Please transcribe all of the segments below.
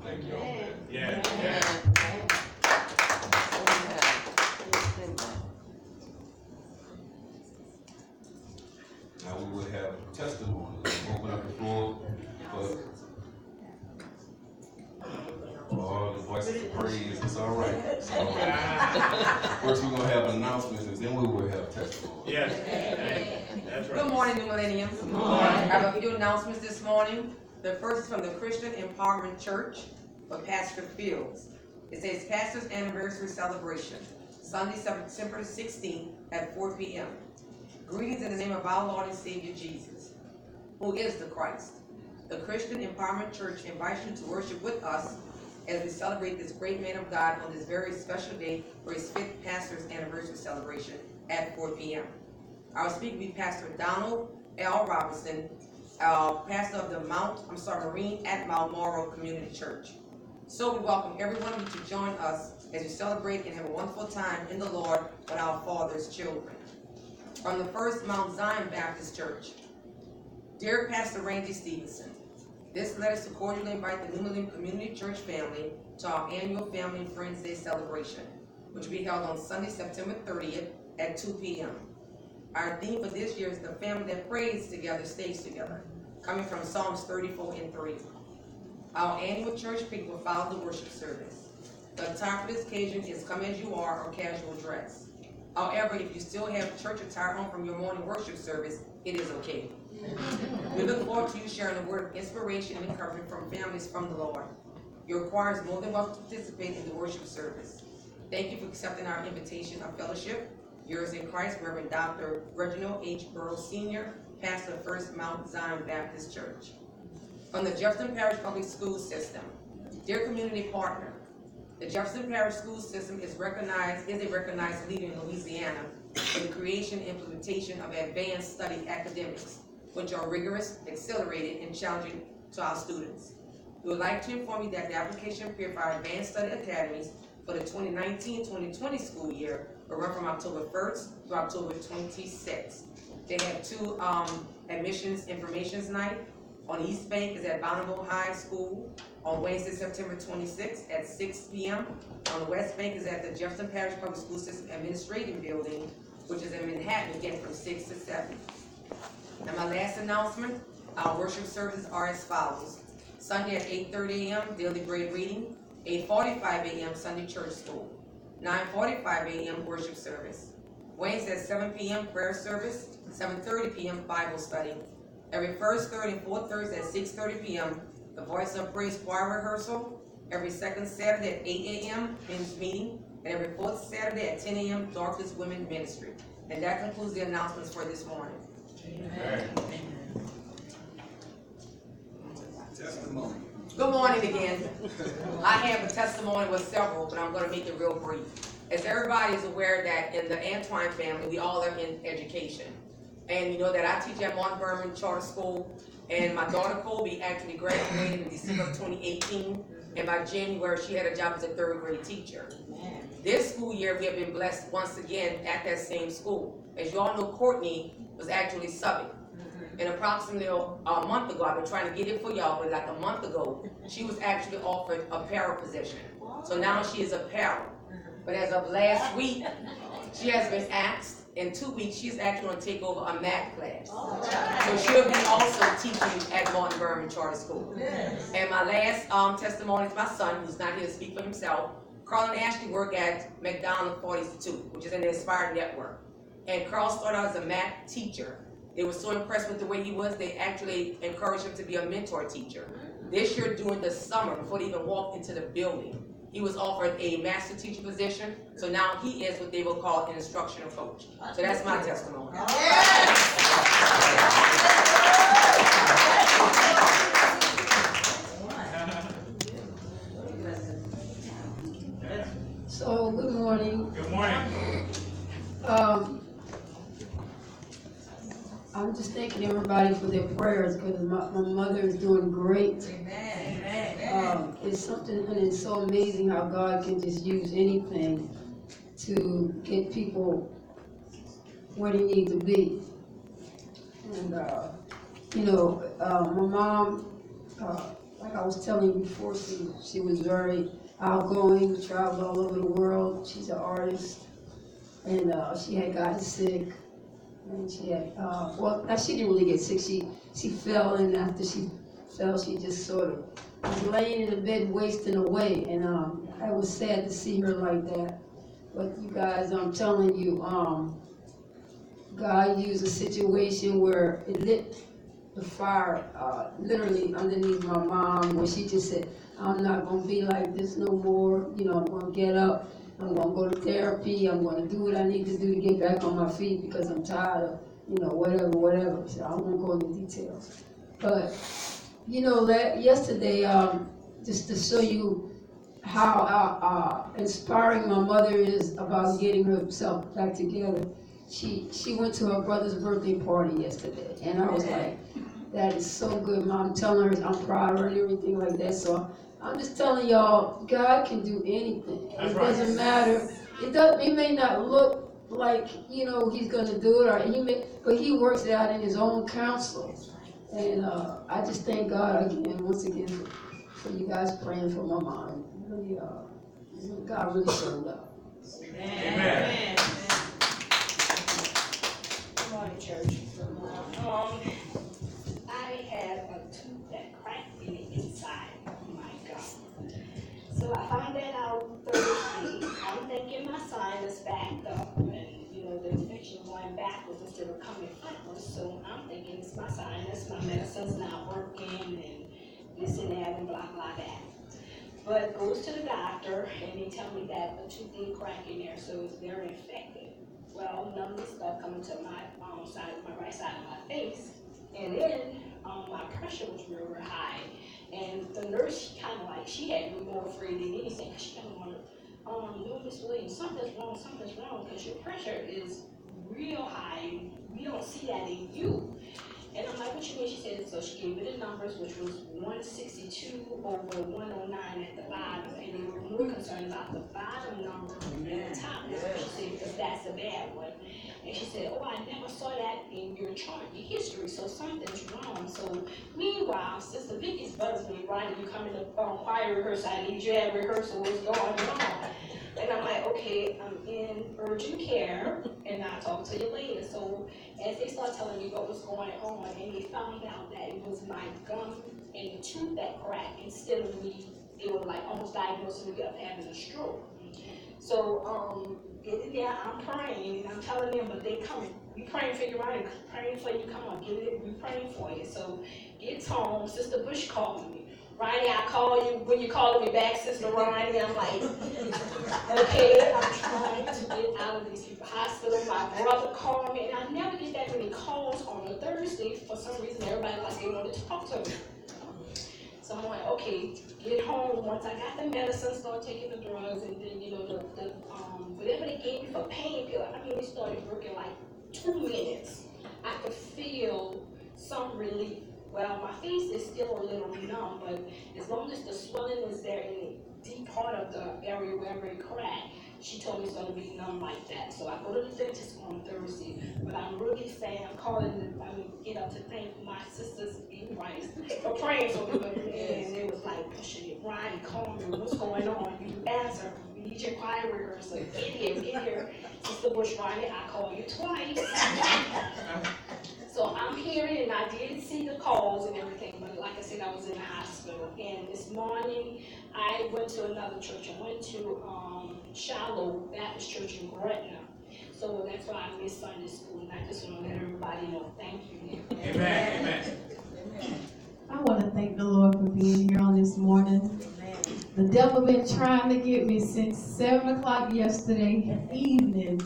Thank you all. Yeah. Now we will have testimony. Open up the floor for all the voices of praise. It's all right. It's all right. First we're going to have announcements, and then we will have testimony. Yes. That's right. Good morning, New Millennium. Good morning. I have a few announcements this morning. The first is from the Christian Empowerment Church for Pastor Fields. It says Pastor's Anniversary Celebration, Sunday, September 16th at 4 p.m. Greetings in the name of our Lord and Savior Jesus, who is the Christ. The Christian Empowerment Church invites you to worship with us as we celebrate this great man of God on this very special day for his 5th Pastor's Anniversary Celebration at 4 p.m. Our speaker will be Pastor Donald L. Robinson, pastor of the Marine at Mount Morrow Community Church. So we welcome every one of you to join us as we celebrate and have a wonderful time in the Lord with our Father's children. From the First Mount Zion Baptist Church, dear Pastor Randy Stevenson, this letter is to cordially invite the New Millennium Community Church family to our annual Family and Friends Day celebration, which will be held on Sunday, September 30th at 2 p.m. Our theme for this year is the family that prays together stays together, coming from Psalms 34:3. Our annual church picnic will follow the worship service. The attire for this occasion is come as you are or casual dress. However, if you still have church attire home from your morning worship service, it is okay. We look forward to you sharing a word of inspiration and encouragement from families from the Lord. Your choir is more than welcome to participate in the worship service. Thank you for accepting our invitation of fellowship. Yours in Christ, Reverend Dr. Reginald H. Burrows Sr., pastor of First Mount Zion Baptist Church. From the Jefferson Parish Public School System, dear community partner, the Jefferson Parish School System is a recognized leader in Louisiana for the creation and implementation of advanced study academics, which are rigorous, accelerated, and challenging to our students. We would like to inform you that the application period for our advanced study academies for the 2019-2020 school year will run from October 1st to October 26th. They have 2 admissions information night. On East Bank is at Bonneville High School on Wednesday, September 26th at 6 p.m. On the West Bank is at the Jefferson Parish Public School System Administrative Building, which is in Manhattan, again from 6 to 7. Now my last announcement, our worship services are as follows. Sunday at 8:30 a.m., daily grade reading. 8:45 a.m., Sunday church school. 9:45 a.m., worship service. Wednesday at 7 p.m., prayer service. 7:30 p.m., Bible study. Every first, third, and fourth Thursday at 6:30 p.m., the Voice of Praise choir rehearsal. Every second Saturday at 8 a.m., men's meeting. And every fourth Saturday at 10 a.m., Darkness Women Ministry. And that concludes the announcements for this morning. Amen. Testimony. Good morning again. I have a testimony with several, but I'm going to make it real brief. As everybody is aware that in the Antoine family, we all are in education. And you know that I teach at Mount Vernon Charter School, and my daughter Colby actually graduated in December of 2018, and by January she had a job as a 3rd grade teacher. This school year we have been blessed once again at that same school. As you all know, Courtney was actually subbing. And approximately a month ago, I've been trying to get it for y'all, but like a month ago, she was actually offered a para position. So now she is a para. But as of last week, she has been asked, in 2 weeks, she's actually going to take over a math class. So she'll be also teaching at Martin Berman Charter School. And my last testimony is my son, who's not here to speak for himself. Carl and Ashley work at McDonald 42, which is in the Inspired Network. And Carl started out as a math teacher. They were so impressed with the way he was, they actually encouraged him to be a mentor teacher. This year during the summer, before they even walked into the building, he was offered a master teacher position. So now he is what they will call an instructional coach. So that's my testimony. So, good morning. Good morning. I'm just thanking everybody for their prayers because my mother is doing great. It's something, and it's so amazing how God can just use anything to get people where they need to be. And, my mom, like I was telling you before, she was very outgoing, traveled all over the world. She's an artist, and she had gotten sick, and she had she didn't really get sick. She fell, and after she fell, she just sort of was laying in the bed, wasting away, and I was sad to see her like that. But you guys, I'm telling you, God used a situation where it lit the fire literally underneath my mom, where she just said, I'm not going to be like this no more. You know, I'm going to get up. I'm going to go to therapy. I'm going to do what I need to do to get back on my feet because I'm tired of, whatever. So I won't go into details. But, yesterday, just to show you how inspiring my mother is about getting herself back together, she went to her brother's birthday party yesterday, and I was like, that is so good, Mom. I'm telling her I'm proud of her and everything like that. So I'm just telling y'all, God can do anything. It doesn't matter. It may not look like, he's going to do it, but he works it out in his own counsel. And I just thank God once again, for you guys praying for my mom. Really, God really showed up. Amen. Good morning, church. I have a tooth that cracked in the inside of my gum. So I found that out Thursday. I'm thinking my sinus backed up, and the infection going backwards instead of coming frontwards. So I'm thinking it's my sinus, my medicine's not working, and this and that, and blah blah that. But goes to the doctor, and they tell me that the tooth ain't crack in there, so it's very infected. Well, none of this stuff coming to my right side of my face. And then my pressure was real high. And the nurse, she had me more afraid than anything. She kind of wanted, Miss Williams, something's wrong, because your pressure is real high. We don't see that in you. And I'm like, what you mean? She said, so she gave me the numbers, which was 162 over 109 at the bottom. And they were more concerned about the bottom number than the top number. She said, because that's the bad one. And she said, oh, I never saw that in your chart, your history, so something's wrong. So meanwhile, Sister Vicky's buzzing me, Ronnie, you coming to choir rehearsal, I need you to have rehearsal, what's going on? And I'm like, okay, I'm in urgent care, and I'll talk to you later. So as they start telling me what was going on, and they found out that it was my gum and the tooth that cracked, instead of me, they were like almost diagnosing me of having a stroke. So I'm praying, and I'm telling them, but they coming. We praying for you, right? Praying for you. Come on, get it. We praying for you. So gets home. Sister Bush called me. Ronnie, I call you when you calling me back, Sister Ronnie. I'm like, okay, I'm trying to get out of these hospital. My brother called me, and I never get that many calls on a Thursday. For some reason, everybody like they want to talk to me. So I'm like, okay, get home. Once I got the medicine, start taking the drugs, and then whatever they gave me for painkiller, it started working like 2 minutes. I could feel some relief. Well, my face is still a little numb, but as long as the swelling is there in the deep part of the area wherever it cracked, she told me it's going to be numb like that. So I go to the dentist on Thursday, but I'm really saying, I'm calling, get up to thank my sisters in Christ for praying for me. And it was like, pushing it, Ronnie, call me, what's going on? You answer, we need your choir rehearsal, get here. Sister Bush, Ronnie, I call you twice. So I'm here, and I did see the calls and everything, but like I said, I was in the hospital. And this morning, I went to another church. I went to Shiloh Baptist Church in Gretna. So that's why I missed Sunday school, and I just want to let everybody know, thank you. Amen. I want to thank the Lord for being here on this morning. The devil been trying to get me since 7 o'clock yesterday evening.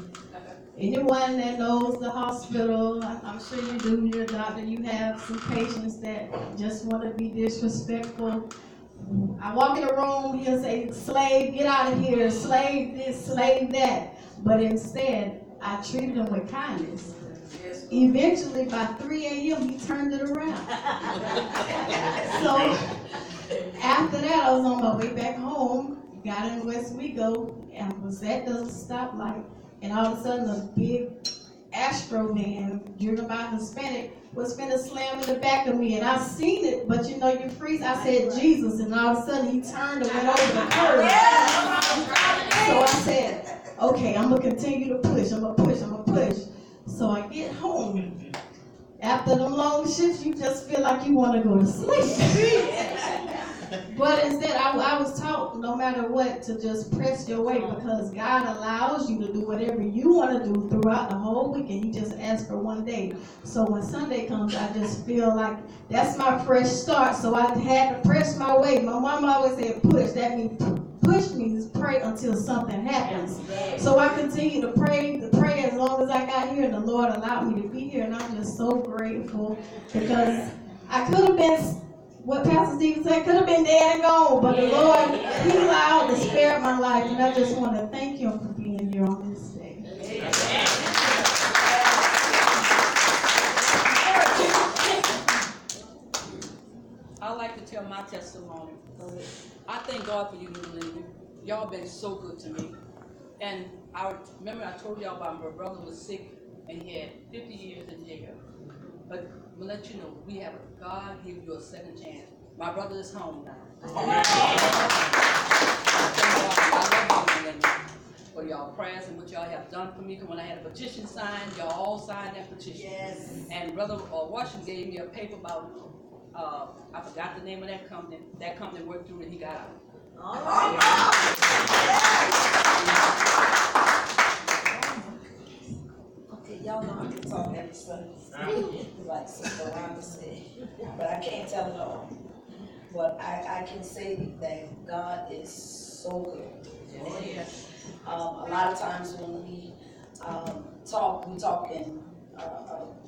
Anyone that knows the hospital, I'm sure you do, you're a doctor, you have some patients that just want to be disrespectful. I walk in the room, he'll say, slave, get out of here, slave this, slave that. But instead, I treated him with kindness. Eventually, by 3 a.m., he turned it around. So, after that, I was on my way back home, got in West Wego, and was at the stoplight. And all of a sudden, a big Astro Man, driven by Hispanic, was finna slam in the back of me, and I seen it, but you know, you freeze. I said Jesus, and all of a sudden he turned and went over the curb. So I said, okay, I'm gonna continue to push. I'm gonna push. So I get home. After them long shifts, you just feel like you want to go to sleep. But instead, I was taught no matter what to just press your way, because God allows you to do whatever you want to do throughout the whole weekend. He just asks for one day. So when Sunday comes, I just feel like that's my fresh start. So I had to press my way. My mom always said push. That means push means pray until something happens. So I continue to pray as long as I got here, and the Lord allowed me to be here, and I'm just so grateful, because I could have been, what Pastor Stephen said, could have been dead and gone, but the Lord, He allowed to spare my life, and I just want to thank Him for being here on this day. I like to tell my testimony. I thank God for you, Millennium. Y'all been so good to me. And I remember I told y'all about my brother was sick and he had 50 years in jail. But I'm gonna let you know, we have God give you a second chance. My brother is home now. I thank God. I love you, Millennium, for y'all prayers and what y'all have done for me. When I had a petition signed, y'all all signed that petition. Yes. And Brother Washington gave me a paper about, I forgot the name of that company. That company worked through it, he got out. Okay, y'all know I can talk every Sunday, like Sister Rhonda said, but I can't tell it all. But I can say that God is so good. A lot of times when we talk in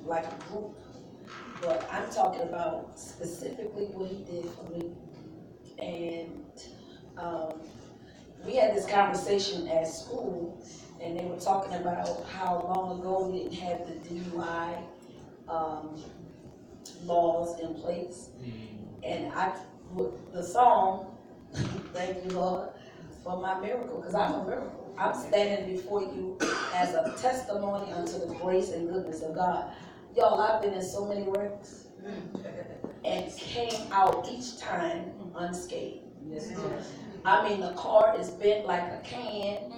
like a group, but I'm talking about specifically what He did for me. And we had this conversation at school, and they were talking about how long ago we didn't have the DUI laws in place. And the song, thank you, Lord, for my miracle, because I'm a miracle. I'm standing before you as a testimony unto the grace and goodness of God. Y'all, I've been in so many wrecks and came out each time unscathed. I mean, the car is bent like a can,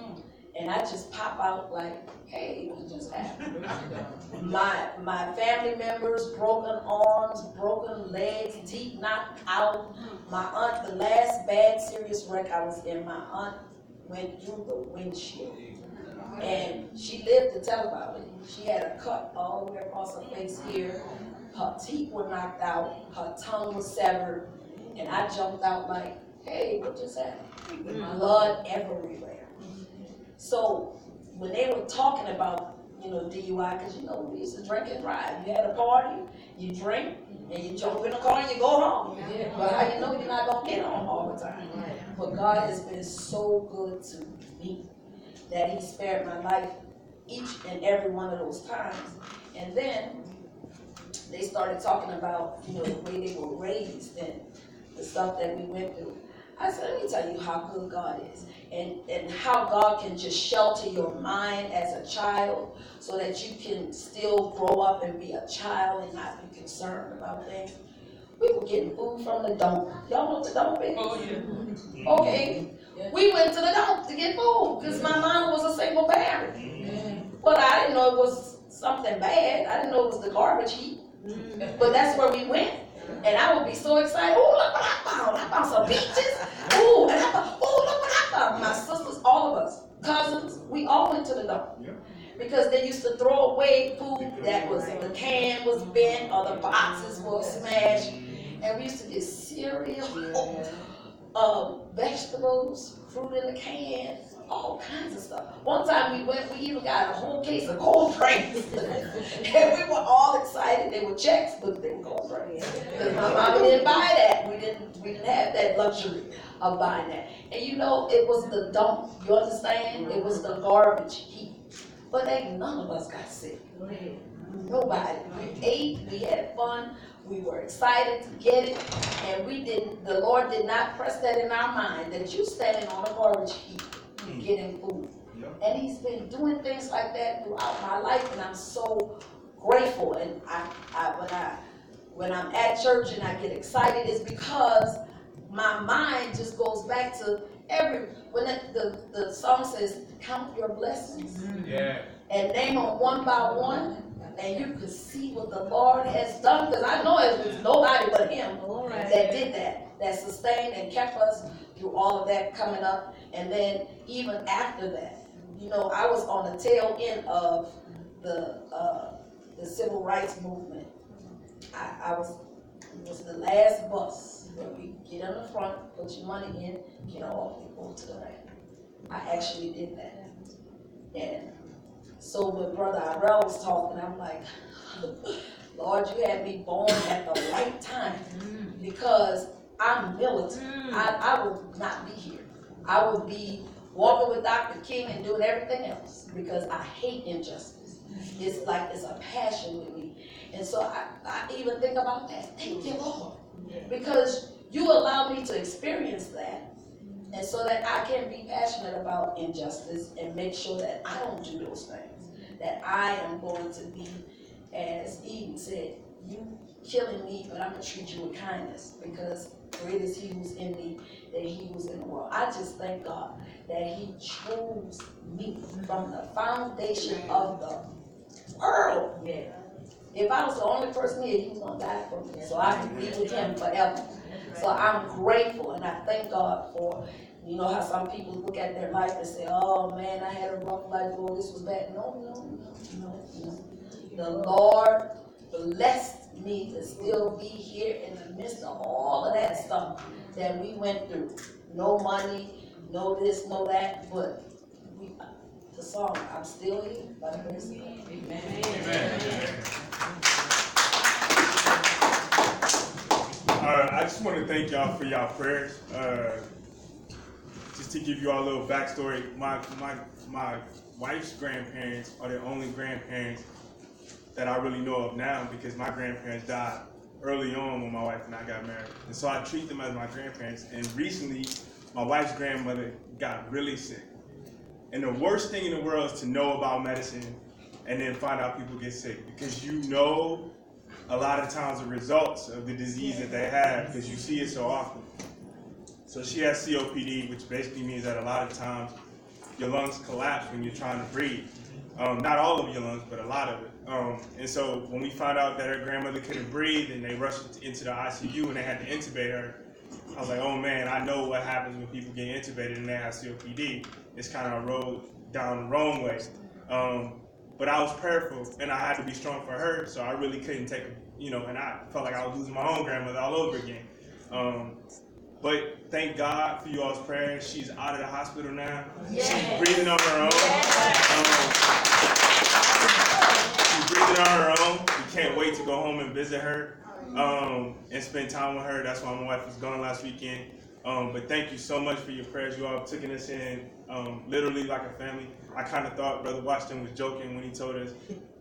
and I just pop out like, hey, what just happened? My family members, broken arms, broken legs, teeth knocked out. My aunt, the last bad serious wreck I was in, my aunt went through the windshield. And she lived to tell about it. She had a cut all the way across her face here. Her teeth were knocked out. Her tongue was severed. And I jumped out like, hey, what just happened? Blood everywhere. So when they were talking about, DUI, because we used to drink and drive. You had a party, you drink, and you jump in the car and you go home. But how you know you're not going to get home all the time? But God has been so good to me that He spared my life each and every one of those times. And then they started talking about, the way they were raised and the stuff that we went through. I said, let me tell you how good God is, and how God can just shelter your mind as a child so that you can still grow up and be a child and not be concerned about things. We were getting food from the dump. Y'all know what the dump is? Oh, yeah. Okay. We went to the dump to get food because my mom was a single parent. But I didn't know it was something bad. I didn't know it was the garbage heap. But that's where we went. And I would be so excited. Oh, look what I found. I found some peaches. Oh, and I thought, oh, look what I found. My sisters, all of us, cousins, we all went to the dump. Because they used to throw away food that was, the can was bent or the boxes were smashed. And we used to get cereal, vegetables, fruit in the can, all kinds of stuff. One time we even got a whole case of cold drinks. And we were all excited. They were checks, but they were cold drinks. Because my mama didn't buy that. We didn't have that luxury of buying that. And it was the dump. You understand? It was the garbage heap. But ain't none of us got sick. Nobody. We ate, we had fun, we were excited to get it, and the Lord did not press that in our mind that you standing on a garbage heap getting food. And he's been doing things like that throughout my life, and I'm so grateful. And when I'm at church and I get excited, it's because my mind just goes back to when the song says, count your blessings. Yeah. And name them one by one, and you could see what the Lord has done. Because I know it was nobody but him that did that sustained and kept us through all of that coming up. And then even after that, you know, I was on the tail end of the civil rights movement. It was the last bus where we get in the front, put your money in, get off, and go to the right. I actually did that. And so when Brother Irel was talking, I'm like, Lord, you had me born at the right time, because I'm militant. I would not be here. I would be walking with Dr. King and doing everything else, because I hate injustice. It's like it's a passion with me. And so I even think about that. Thank you, Lord. Because you allow me to experience that, and so that I can be passionate about injustice and make sure that I don't do those things. That I am going to be, as Eden said, you killing me, but I'm going to treat you with kindness, because great is he who's in me than he who's in the world. I just thank God that he chose me from the foundation of the world. Yeah. If I was the only person here, he was going to die for me, so I could be with him forever. So I'm grateful, and I thank God for, you know how some people look at their life and say, oh man, I had a rough life, oh, this was bad. No. The Lord blessed me to still be here in the midst of all of that stuff that we went through. No money, no this, no that, but the song, I'm still here by the grace of God. Amen. Amen. I just want to thank y'all for y'all prayers. Just to give you all a little backstory, my wife's grandparents are the only grandparents that I really know of now, because my grandparents died early on when my wife and I got married. And so I treat them as my grandparents. And recently, my wife's grandmother got really sick. And the worst thing in the world is to know about medicine and then find out people get sick, because you know a lot of times the results of the disease that they have, because you see it so often. So she has COPD, which basically means that a lot of times your lungs collapse when you're trying to breathe. Not all of your lungs, but a lot of it. And so when we found out that her grandmother couldn't breathe and they rushed into the ICU and they had to intubate her, I was like, oh man, I know what happens when people get intubated and they have COPD. It's kind of a road down the wrong way. But I was prayerful, and I had to be strong for her, so I really couldn't take, and I felt like I was losing my own grandmother all over again. But thank God for you all's prayers. She's out of the hospital now. Yes. She's breathing on her own. She's breathing on her own. We can't wait to go home and visit her and spend time with her. That's why my wife was gone last weekend. But thank you so much for your prayers. You all have taken us in literally like a family. I kind of thought Brother Washington was joking when he told us,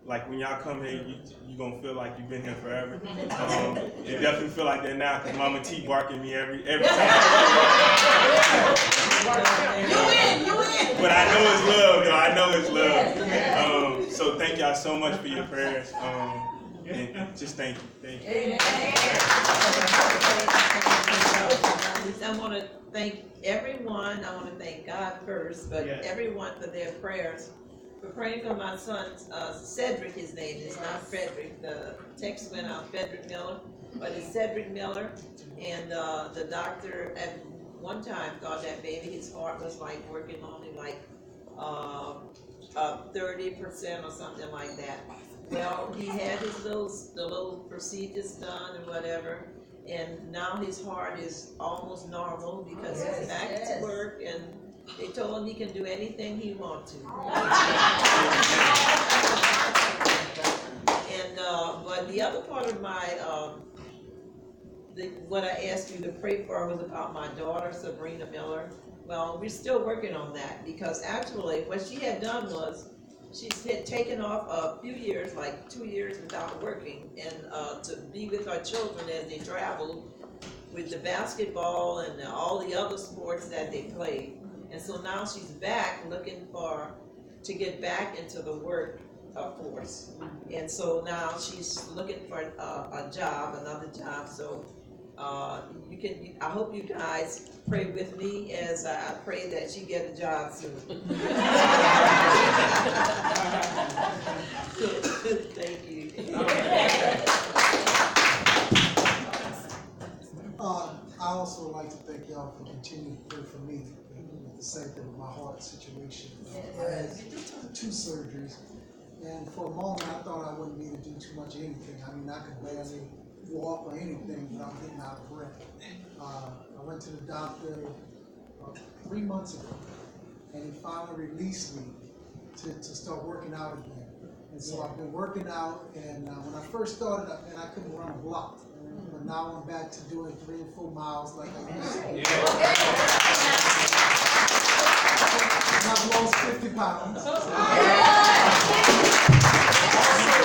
like, when y'all come here, you're going to feel like you've been here forever. It definitely feel like that now, because Mama T barking me every time. You in. But I know it's love, though. I know it's love. So thank y'all so much for your prayers. And just thank you. Thank you. I want to thank everyone. I want to thank God first, but everyone for their prayers. For praying for my son, Cedric, his name is not Frederick. The text went out, Frederick Miller, but it's Cedric Miller. And the doctor at one time thought that maybe his heart was like working only like 30% or something like that. Well, he had the little procedures done and whatever, and now his heart is almost normal because he's back to work, and they told him he can do anything he wants to. And but the other part of my what I asked you to pray for was about my daughter, Sabrina Miller. Well, we're still working on that, because actually what she had done was she had taken off a few years, like 2 years without working, and to be with our children as they traveled with the basketball and all the other sports that they played. And so now she's back looking to get back into the work force. And so now she's looking for another job. So I hope you guys pray with me as I pray that she get a job soon. Thank you. I also like to thank y'all for continuing to pray for me with the same thing with my heart situation. I had 2 surgeries, and for a moment I thought I wouldn't need to do too much of anything. I mean, I could barely walk or anything without getting out of breath. I went to the doctor 3 months ago, and he finally released me to start working out again. And so I've been working out, and when I first started, I couldn't run a block. But now I'm back to doing 3 and 4 miles like I used to. And I've lost 50 pounds. Also,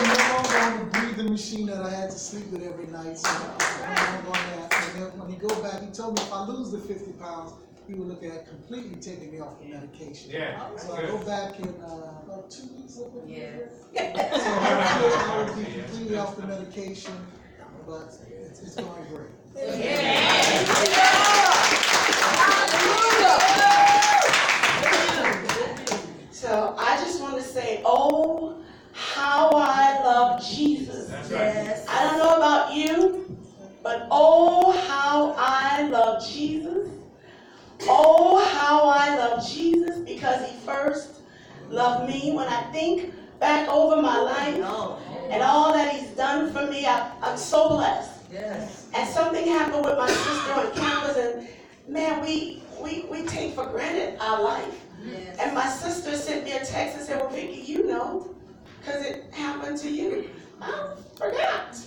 no longer on the breathing machine that I had to sleep with every night. So I'm no longer on that. And then when he go back, he told me if I lose the 50 pounds, he would look at completely taking me off the medication. So I go back in about 2 weeks. So I will be completely off the medication, but it's going great. So I just want to say, oh, how I love Jesus. Yes. I don't know about you, but oh, how I love Jesus. Oh, how I love Jesus, because he first loved me. When I think back over my life and all that he's done for me, I'm so blessed. Yes. And something happened with my sister on campus, and man, we take for granted our life. Yes. And my sister sent me a text and said, well, Vicki, you know, because it happened to you. I forgot.